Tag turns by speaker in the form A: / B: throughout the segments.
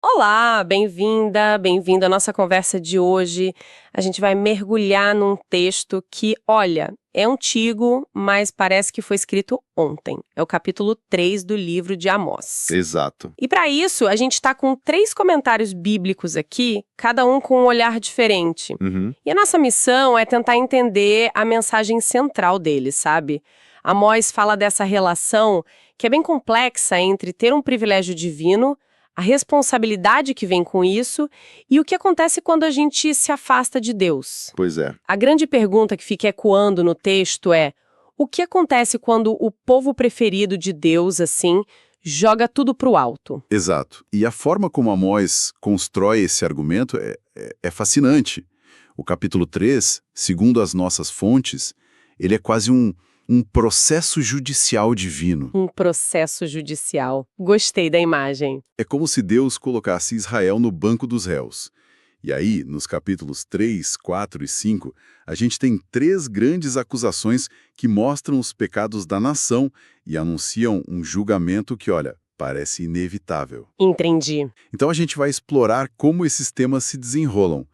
A: Olá, bem-vinda, bem-vindo à nossa conversa de hoje. A gente vai mergulhar num texto que, olha, é antigo, mas parece que foi escrito ontem. É o capítulo 3 do livro de Amós.
B: Exato.
A: E para isso, a gente está com 3 comentários bíblicos aqui, cada um com um olhar diferente.
B: Uhum.
A: E a nossa missão é tentar entender a mensagem central deles, sabe? Amós fala dessa relação que é bem complexa entre ter um privilégio divino, a responsabilidade que vem com isso e o que acontece quando a gente se afasta de Deus.
B: Pois é.
A: A grande pergunta que fica ecoando no texto é: o que acontece quando o povo preferido de Deus, assim, joga tudo pro alto?
B: Exato. E a forma como Amós constrói esse argumento é fascinante. O capítulo 3, segundo as nossas fontes, ele é quase um processo judicial divino.
A: Um processo judicial. Gostei da imagem.
B: É como se Deus colocasse Israel no banco dos réus. E aí, nos capítulos 3, 4 e 5, a gente tem 3 grandes acusações que mostram os pecados da nação e anunciam um julgamento que, olha, parece inevitável.
A: Entendi.
B: Então a gente vai explorar como esses temas se desenrolam.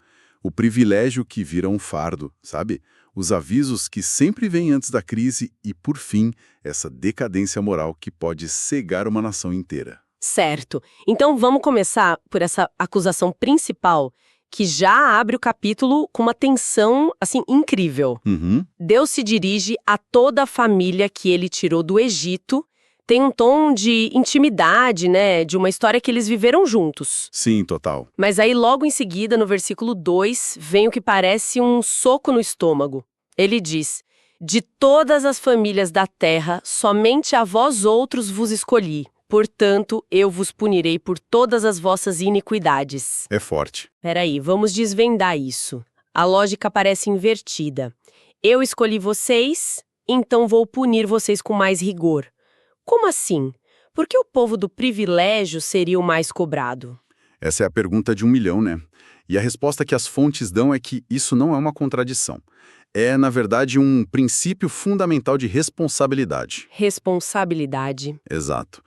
B: O privilégio que vira um fardo, sabe? Os avisos que sempre vêm antes da crise e, por fim, essa decadência moral que pode cegar uma nação inteira.
A: Certo. Então vamos começar por essa acusação principal, que já abre o capítulo com uma tensão, assim, incrível.
B: Uhum.
A: Deus se dirige a toda a família que ele tirou do Egito. Tem um tom de intimidade, né? De uma história que eles viveram juntos.
B: Sim, total.
A: Mas aí, logo em seguida, no versículo 2, vem o que parece um soco no estômago. Ele diz: de todas as famílias da terra, somente a vós outros vos escolhi. Portanto, eu vos punirei por todas as vossas iniquidades.
B: É forte.
A: Peraí, vamos desvendar isso. A lógica parece invertida. Eu escolhi vocês, então vou punir vocês com mais rigor. Como assim? Por que o povo do privilégio seria o mais cobrado?
B: Essa é a pergunta de 1 milhão, né? E a resposta que as fontes dão é que isso não é uma contradição. É, na verdade, um princípio fundamental de responsabilidade.
A: Responsabilidade.
B: Exato.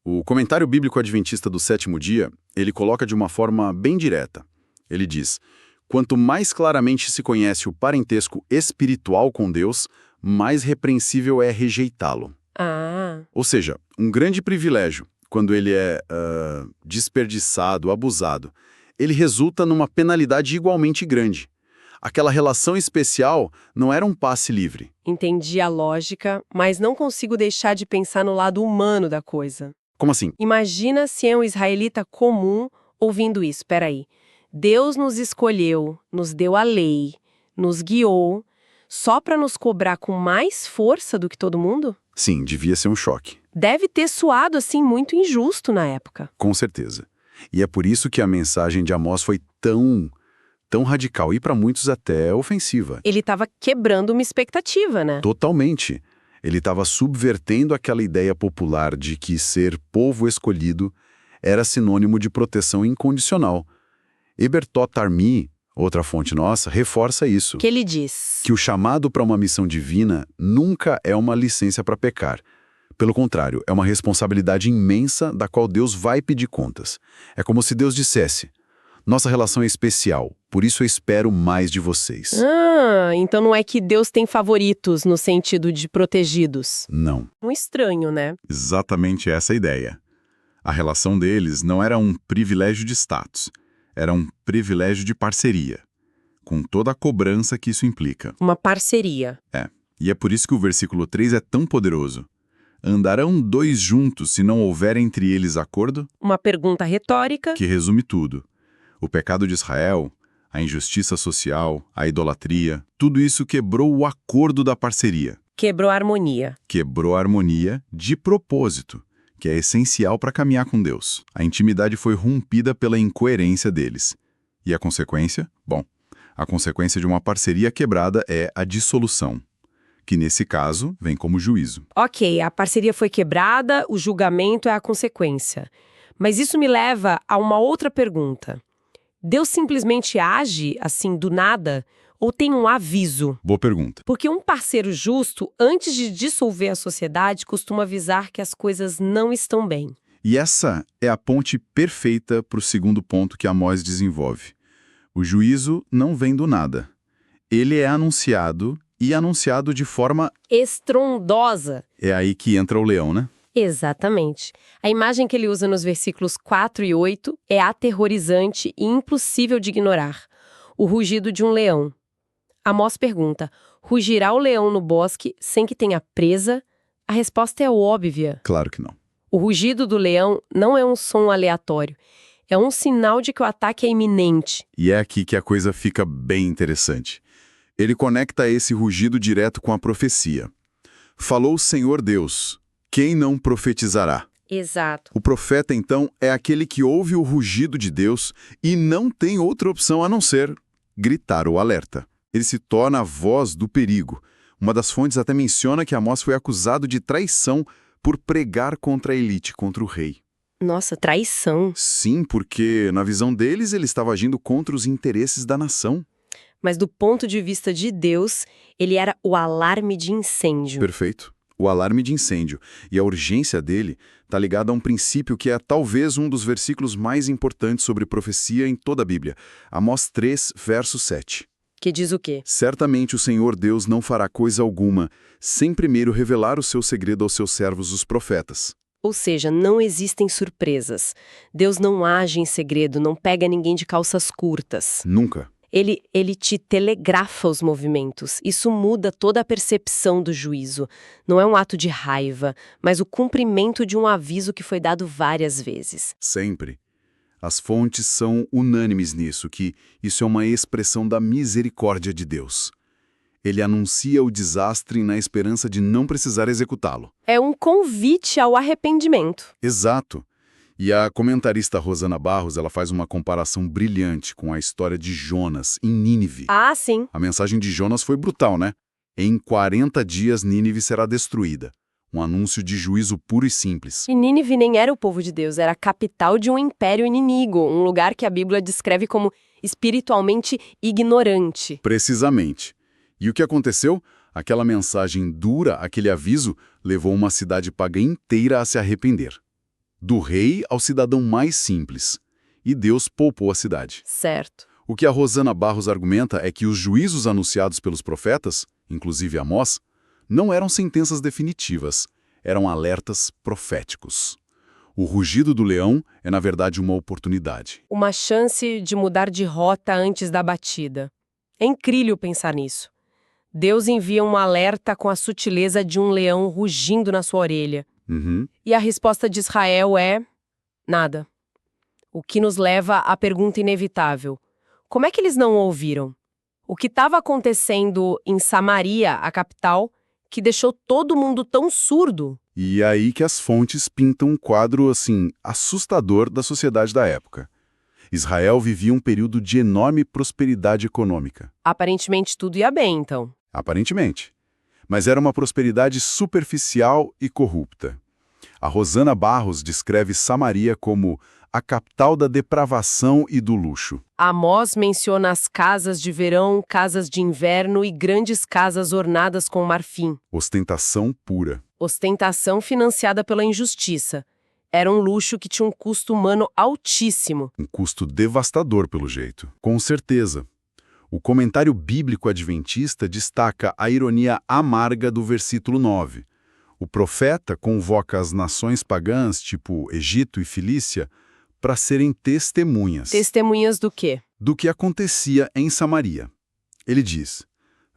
B: O comentário bíblico adventista do sétimo dia, ele coloca de uma forma bem direta. Ele diz: quanto mais claramente se conhece o parentesco espiritual com Deus, mais repreensível é rejeitá-lo.
A: Ah,
B: Ou seja, um grande privilégio, quando ele é desperdiçado, abusado, ele resulta numa penalidade igualmente grande. Aquela relação especial não era um passe livre.
A: entendi a lógica, mas não consigo deixar de pensar no lado humano da coisa.
B: Como assim?
A: Imagina se é um israelita comum ouvindo isso. Peraí. Deus nos escolheu, nos deu a lei, nos guiou, só para nos cobrar com mais força do que todo mundo?
B: Sim, devia ser um choque.
A: Deve ter soado, assim, muito injusto na época.
B: Com certeza. E é por isso que a mensagem de Amós foi tão radical e para muitos até ofensiva.
A: Ele estava quebrando uma expectativa, né?
B: Totalmente. Ele estava subvertendo aquela ideia popular de que ser povo escolhido era sinônimo de proteção incondicional. Ebertot Tarmi, outra fonte nossa, reforça isso.
A: Que ele diz:
B: Que o chamado para uma missão divina nunca é uma licença para pecar. Pelo contrário, é uma responsabilidade imensa da qual Deus vai pedir contas. É como se Deus dissesse: nossa relação é especial, por isso eu espero mais de vocês.
A: Ah, então não é que Deus tem favoritos no sentido de protegidos.
B: Não.
A: Um estranho, né?
B: Exatamente essa a ideia. A relação deles não era um privilégio de status, era um privilégio de parceria, com toda a cobrança que isso implica.
A: Uma parceria.
B: E é por isso que o versículo 3 é tão poderoso. Andarão 2 juntos se não houver entre eles acordo?
A: Uma pergunta retórica.
B: Que resume tudo. O pecado de Israel, a injustiça social, a idolatria, tudo isso quebrou o acordo da parceria.
A: Quebrou a harmonia.
B: Quebrou a harmonia de propósito, que é essencial para caminhar com Deus. A intimidade foi rompida pela incoerência deles. E a consequência? Bom, a consequência de uma parceria quebrada é a dissolução, que nesse caso vem como juízo.
A: Ok, a parceria foi quebrada, o julgamento é a consequência. Mas isso me leva a uma outra pergunta. Deus simplesmente age, assim, do nada, ou tem um aviso?
B: Boa pergunta.
A: Porque um parceiro justo, antes de dissolver a sociedade, costuma avisar que as coisas não estão bem.
B: E essa é a ponte perfeita para o segundo ponto que Amós desenvolve. O juízo não vem do nada. Ele é anunciado, e anunciado de forma
A: estrondosa.
B: É aí que entra o leão, né?
A: Exatamente. A imagem que ele usa nos versículos 4 e 8 é aterrorizante e impossível de ignorar. O rugido de um leão. Amós pergunta: rugirá o leão no bosque sem que tenha presa? A resposta é óbvia.
B: Claro que não.
A: O rugido do leão não é um som aleatório. É um sinal de que o ataque é iminente.
B: E é aqui que a coisa fica bem interessante. Ele conecta esse rugido direto com a profecia. Falou o Senhor Deus, quem não profetizará?
A: Exato.
B: O profeta, então, é aquele que ouve o rugido de Deus e não tem outra opção a não ser gritar o alerta. Ele se torna a voz do perigo. Uma das fontes até menciona que Amós foi acusado de traição por pregar contra a elite, contra o rei.
A: Nossa, traição.
B: Sim, porque, na visão deles, ele estava agindo contra os interesses da nação.
A: Mas do ponto de vista de Deus, ele era o alarme de incêndio.
B: Perfeito. O alarme de incêndio. E a urgência dele está ligada a um princípio que é talvez um dos versículos mais importantes sobre profecia em toda a Bíblia. Amós 3, verso 7.
A: Que diz o quê?
B: Certamente o Senhor Deus não fará coisa alguma, sem primeiro revelar o seu segredo aos seus servos, os profetas.
A: Ou seja, não existem surpresas. Deus não age em segredo, não pega ninguém de calças curtas.
B: Nunca.
A: Ele te telegrafa os movimentos. Isso muda toda a percepção do juízo. Não é um ato de raiva, mas o cumprimento de um aviso que foi dado várias vezes.
B: Sempre. As fontes são unânimes nisso, que isso é uma expressão da misericórdia de Deus. Ele anuncia o desastre na esperança de não precisar executá-lo.
A: É um convite ao arrependimento.
B: Exato. E a comentarista Rosana Barros, ela faz uma comparação brilhante com a história de Jonas em Nínive.
A: Ah, sim.
B: A mensagem de Jonas foi brutal, né? Em 40 dias Nínive será destruída. Um anúncio de juízo puro e simples.
A: E Nínive nem era o povo de Deus, era a capital de um império inimigo, um lugar que a Bíblia descreve como espiritualmente ignorante.
B: Precisamente. E o que aconteceu? Aquela mensagem dura, aquele aviso, levou uma cidade pagã inteira a se arrepender. Do rei ao cidadão mais simples. E Deus poupou a cidade.
A: Certo.
B: O que a Rosana Barros argumenta é que os juízos anunciados pelos profetas, inclusive Amós, não eram sentenças definitivas, eram alertas proféticos. O rugido do leão é, na verdade, uma oportunidade.
A: Uma chance de mudar de rota antes da batida. É incrível pensar nisso. Deus envia um alerta com a sutileza de um leão rugindo na sua orelha. E a resposta de Israel é nada. O que nos leva à pergunta inevitável. Como é que eles não ouviram? O que estava acontecendo em Samaria, a capital, que deixou todo mundo tão surdo?
B: E é aí que as fontes pintam um quadro, assim, assustador da sociedade da época. Israel vivia um período de enorme prosperidade econômica.
A: Aparentemente tudo ia bem, então.
B: Aparentemente. Mas era uma prosperidade superficial e corrupta. A Rosana Barros descreve Samaria como a capital da depravação e do luxo.
A: Amós menciona as casas de verão, casas de inverno e grandes casas ornadas com marfim.
B: Ostentação pura.
A: Ostentação financiada pela injustiça. Era um luxo que tinha um custo humano altíssimo.
B: Um custo devastador, pelo jeito. Com certeza. O comentário bíblico adventista destaca a ironia amarga do versículo 9. O profeta convoca as nações pagãs, tipo Egito e Filícia, para serem testemunhas.
A: Testemunhas do quê?
B: Do que acontecia em Samaria. Ele diz: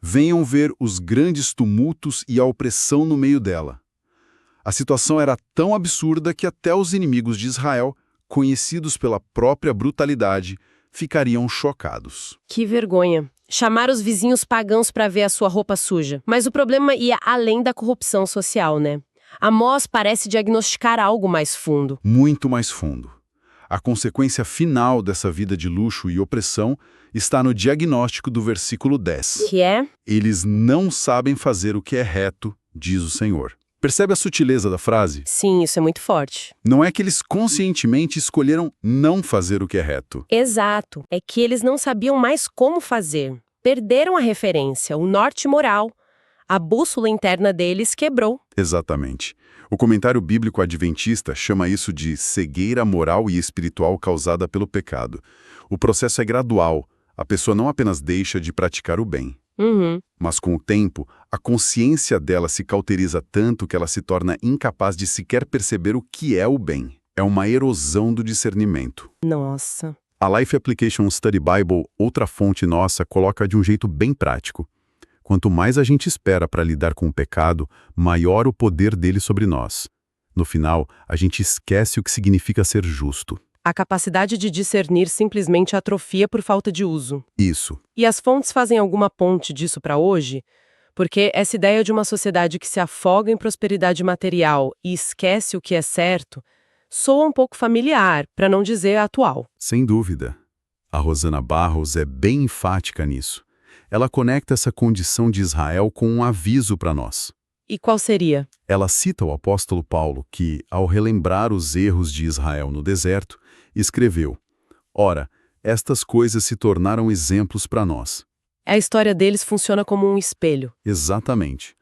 B: venham ver os grandes tumultos e a opressão no meio dela. A situação era tão absurda que até os inimigos de Israel, conhecidos pela própria brutalidade, ficariam chocados.
A: Que vergonha. Chamar os vizinhos pagãos para ver a sua roupa suja. Mas o problema ia além da corrupção social, né? Amós parece diagnosticar algo mais fundo.
B: Muito mais fundo. A consequência final dessa vida de luxo e opressão está no diagnóstico do versículo 10.
A: Que é?
B: Eles não sabem fazer o que é reto, diz o Senhor. Percebe a sutileza da frase?
A: Sim, isso é muito forte.
B: Não é que eles conscientemente escolheram não fazer o que é reto.
A: Exato. É que eles não sabiam mais como fazer. Perderam a referência, o norte moral. A bússola interna deles quebrou.
B: Exatamente. O comentário bíblico adventista chama isso de cegueira moral e espiritual causada pelo pecado. O processo é gradual. A pessoa não apenas deixa de praticar o bem,
A: Uhum.
B: mas com o tempo, a consciência dela se cauteriza tanto que ela se torna incapaz de sequer perceber o que é o bem. É uma erosão do discernimento.
A: Nossa.
B: A Life Application Study Bible, outra fonte nossa, coloca de um jeito bem prático. Quanto mais a gente espera para lidar com o pecado, maior o poder dele sobre nós. No final, a gente esquece o que significa ser justo.
A: A capacidade de discernir simplesmente atrofia por falta de uso.
B: Isso.
A: E as fontes fazem alguma ponte disso para hoje? Porque essa ideia de uma sociedade que se afoga em prosperidade material e esquece o que é certo soa um pouco familiar, para não dizer atual.
B: Sem dúvida. A Rosana Barros é bem enfática nisso. Ela conecta essa condição de Israel com um aviso para nós.
A: E qual seria?
B: Ela cita o apóstolo Paulo que, ao relembrar os erros de Israel no deserto, escreveu: Ora, estas coisas se tornaram exemplos para nós.
A: A história deles funciona como um espelho.
B: Exatamente.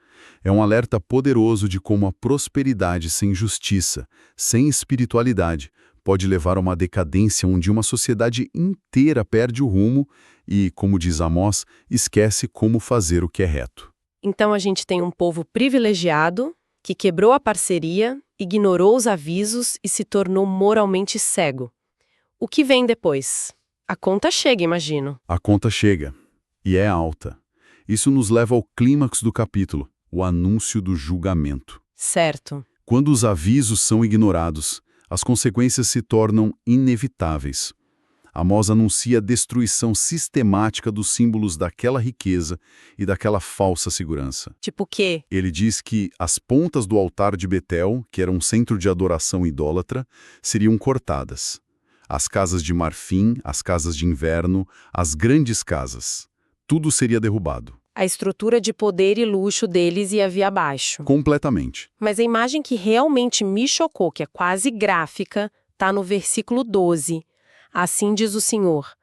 B: É um alerta poderoso de como a prosperidade sem justiça, sem espiritualidade, pode levar a uma decadência onde uma sociedade inteira perde o rumo e, como diz Amós, esquece como fazer o que é reto.
A: Então a gente tem um povo privilegiado que quebrou a parceria, ignorou os avisos e se tornou moralmente cego. O que vem depois? A conta chega, imagino.
B: A conta chega, e é alta. Isso nos leva ao clímax do capítulo, o anúncio do julgamento.
A: Certo.
B: Quando os avisos são ignorados, as consequências se tornam inevitáveis. Amós anuncia a destruição sistemática dos símbolos daquela riqueza e daquela falsa segurança.
A: Tipo o quê?
B: Ele diz que as pontas do altar de Betel, que era um centro de adoração idólatra, seriam cortadas. As casas de marfim, as casas de inverno, as grandes casas. Tudo seria derrubado.
A: A estrutura de poder e luxo deles ia via abaixo.
B: Completamente.
A: Mas a imagem que realmente me chocou, que é quase gráfica, está no versículo 12. Assim diz o Senhor: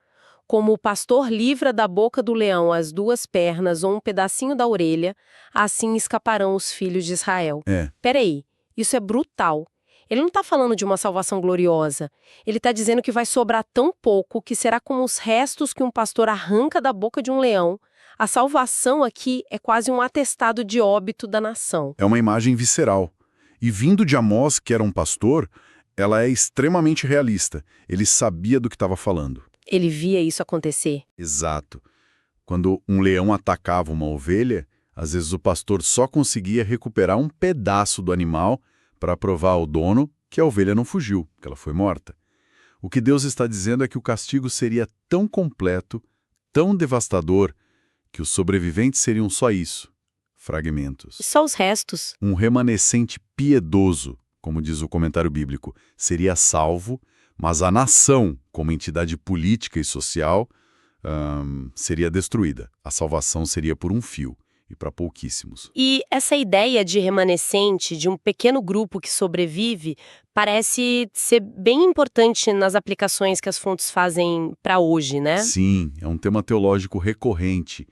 A: como o pastor livra da boca do leão as duas pernas ou um pedacinho da orelha, assim escaparão os filhos de Israel. Peraí, isso é brutal. Ele não está falando de uma salvação gloriosa. Ele está dizendo que vai sobrar tão pouco que será como os restos que um pastor arranca da boca de um leão. A salvação aqui é quase um atestado de óbito da nação.
B: É uma imagem visceral. E vindo de Amós, que era um pastor, ela é extremamente realista. Ele sabia do que estava falando.
A: Ele via isso acontecer.
B: Exato. Quando um leão atacava uma ovelha, às vezes o pastor só conseguia recuperar um pedaço do animal para provar ao dono que a ovelha não fugiu, que ela foi morta. O que Deus está dizendo é que o castigo seria tão completo, tão devastador, que os sobreviventes seriam só isso, fragmentos.
A: Só os restos.
B: Um remanescente piedoso, como diz o comentário bíblico, seria salvo, mas a nação, como entidade política e social, seria destruída. A salvação seria por um fio, e para pouquíssimos.
A: E essa ideia de remanescente, de um pequeno grupo que sobrevive, parece ser bem importante nas aplicações que as fontes fazem para hoje, né?
B: Sim, é um tema teológico recorrente.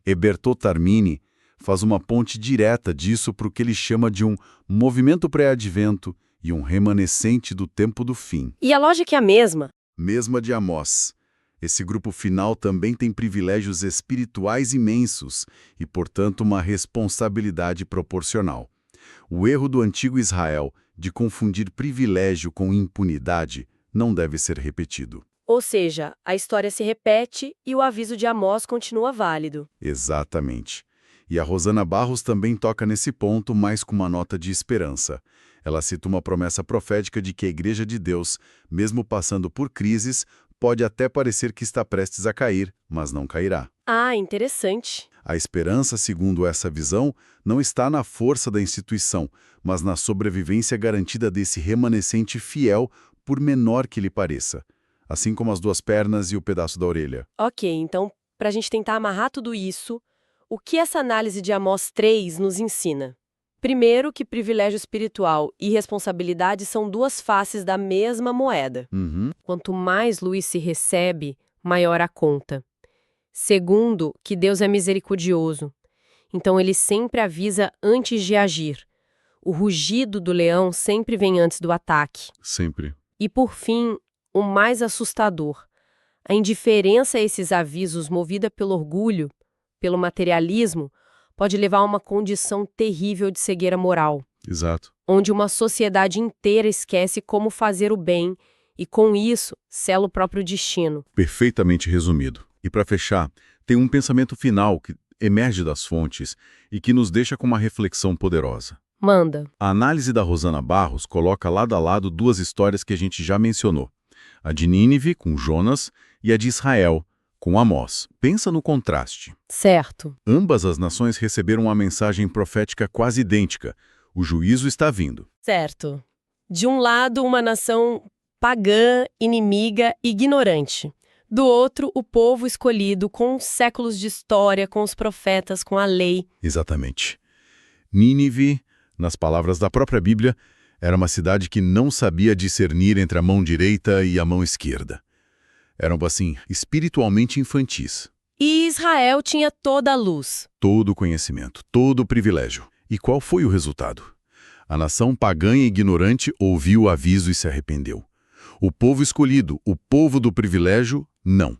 B: Heberto Tarmini faz uma ponte direta disso para o que ele chama de um movimento pré-advento e um remanescente do tempo do fim.
A: E a lógica é a mesma.
B: Mesma de Amós. Esse grupo final também tem privilégios espirituais imensos e, portanto, uma responsabilidade proporcional. O erro do antigo Israel de confundir privilégio com impunidade não deve ser repetido.
A: Ou seja, a história se repete e o aviso de Amós continua válido.
B: Exatamente. E a Rosana Barros também toca nesse ponto, mas com uma nota de esperança. Ela cita uma promessa profética de que a Igreja de Deus, mesmo passando por crises, pode até parecer que está prestes a cair, mas não cairá.
A: Ah, interessante.
B: A esperança, segundo essa visão, não está na força da instituição, mas na sobrevivência garantida desse remanescente fiel, por menor que lhe pareça. Assim como as duas pernas e o pedaço da orelha.
A: Ok, então, para a gente tentar amarrar tudo isso, o que essa análise de Amós 3 nos ensina? Primeiro, que privilégio espiritual e responsabilidade são duas faces da mesma moeda. Quanto mais luz se recebe, maior a conta. Segundo, que Deus é misericordioso. Então ele sempre avisa antes de agir. O rugido do leão sempre vem antes do ataque.
B: Sempre.
A: E por fim, o mais assustador, a indiferença a esses avisos movida pelo orgulho, pelo materialismo, pode levar a uma condição terrível de cegueira moral,
B: Exato.
A: onde uma sociedade inteira esquece como fazer o bem e, com isso, sela o próprio destino.
B: Perfeitamente resumido. E para fechar, tem um pensamento final que emerge das fontes e que nos deixa com uma reflexão poderosa.
A: Manda.
B: A análise da Rosana Barros coloca lado a lado duas histórias que a gente já mencionou. A de Nínive, com Jonas, e a de Israel, com Amós. Pensa no contraste.
A: Certo.
B: Ambas as nações receberam uma mensagem profética quase idêntica. O juízo está vindo.
A: Certo. De um lado, uma nação pagã, inimiga, ignorante. Do outro, o povo escolhido com séculos de história, com os profetas, com a lei.
B: Exatamente. Nínive, nas palavras da própria Bíblia, era uma cidade que não sabia discernir entre a mão direita e a mão esquerda. Eram, assim, espiritualmente infantis.
A: E Israel tinha toda a luz.
B: Todo o conhecimento, todo o privilégio. E qual foi o resultado? A nação pagã e ignorante ouviu o aviso e se arrependeu. O povo escolhido, o povo do privilégio, não.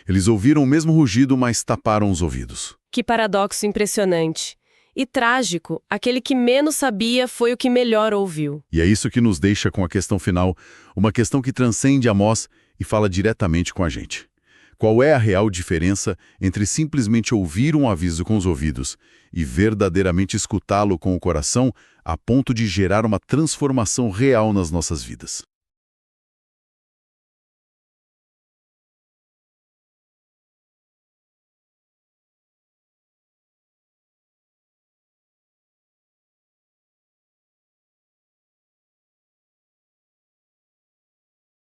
B: Eles ouviram o mesmo rugido, mas taparam os ouvidos.
A: Que paradoxo impressionante. E trágico, aquele que menos sabia foi o que melhor ouviu.
B: E é isso que nos deixa com a questão final, uma questão que transcende Amós e fala diretamente com a gente. Qual é a real diferença entre simplesmente ouvir um aviso com os ouvidos e verdadeiramente escutá-lo com o coração a ponto de gerar uma transformação real nas nossas vidas?